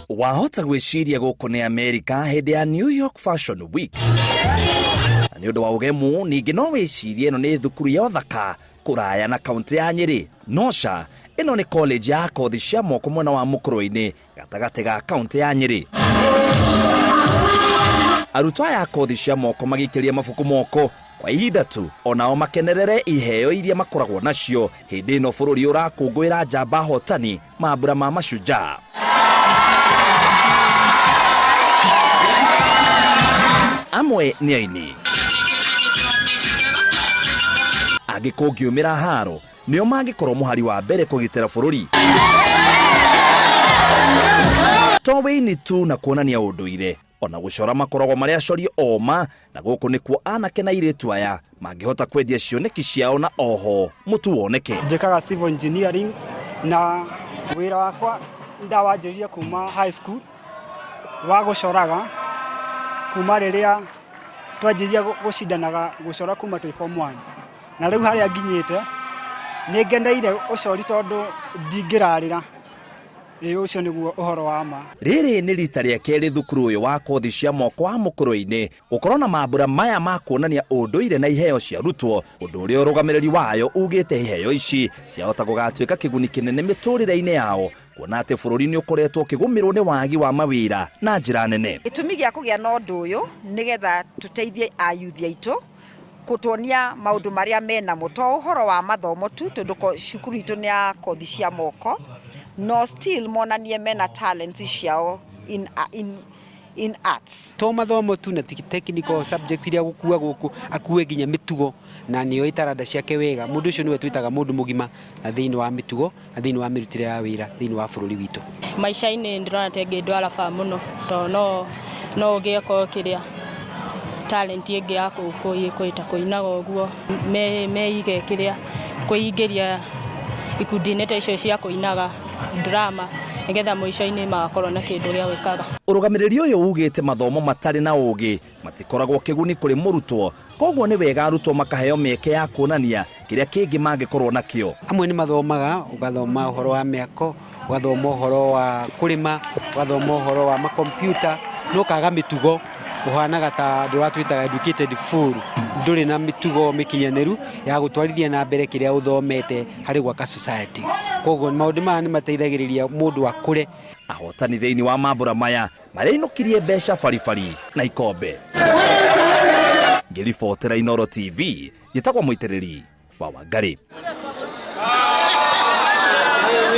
Wahota gwiciria guku ni America hindi ya New York Fashion Week. Ni undu wa ugemu ningi no wicirie ino ni thukuru ya Uthaka kuraya na kaunti ya Nyeri. Noca ino ni college ya kothi cia moko mwena wa mukurwei-ini gatagati ga kaunti ya Nyeri. Arutwo ya kothi cia moko magikiria mabuku moko kwa ihinda tu onao makenerere iheo iria makoragwo nacio hindi ino bururi urakungwira njamba hotani mambura ma mashujaa. Amwe ni aini agikungiumira haro nio mangikorwo muhari wa mbere kugitera bururi. Towe-ini tu na kuonania unduire ona gucora makoragwo maria acori oma na guku nikuo anake na iritu aya mangihota kwendia cioneki ciao na oho mutu woneke. Njikaga civil engineering na wira wakwa ndawanjiria kuma high school wa gucoraga kuma riria twanjiria gucindanaga gucora kuma twi form 1 na riu haria nginyite ni ngeneire ucori tondu ndingirarira ucio niguo uhoro wa ma. Riri ni rita ria keri thukuru uyu wa kothi cia moko wa mukurwei-ini gukorwo na mambura maya ma kuonania unduire na iheo cia arutwo, undu uria urugamiriri wayo ugite iheo ici ciahota gugatuika kiguni kinene miturire-ini yao, kuona ati bururi ni ukoretwo kigumirwo ni wagi wa mawiira na njira nene. Itumi gia kugia na undu uyu nigetha tuteithie ayuthi aitu kutonia maundu maria mena muto uhoro wa mathomo tu tondu cukuru itu ni ya kothi cia moko no still monanie mena talents ciao in arts. To mathomo tu na technical subject iria gukua guku akue ginya mitugo na niyo taranda ciake wega. Mundu ucio niwe twitaga mundu mugima na thiini wa mitugo na thiini wa mirutire ya wira thiini wa bururi witu. Maisha-ini ndirona tenge ndwara fa muno to no gieko kiria talent ingi ya kuita kuinaga uguo meige kiria kuingiria ikundi-ini ta icio cia kuinaga drama nigetha muisha-ini magakorwo na kindu gia gwikaga. Urugamiriri uyu ugite mathomo matari na ugi matikoragwo kiguni kuri murutwo, koguo ni wega arutwo makaheo mieke ya kuonania kiria kingi mangikorwo nakio. Amwe ni mathomaga ugathoma uhoro wa miako, ugathoma uhoro wa kurima, ugathoma uhoro wa makompyuta, no kaga mitugo uhanaga ta nduratwitaga educated fool, nduri na mitugo mikinyaneru ya gutwarithia na mbere kiria uthomete hari gwaka society. Koguo maundu maya ni mateithagiriria mundu akure. Ahotani thiini wa mambura maya marinokirie mbeca baribari na ikombe. Ngiribotera Inooro TV, njitagwo muitiriri wa Wangari.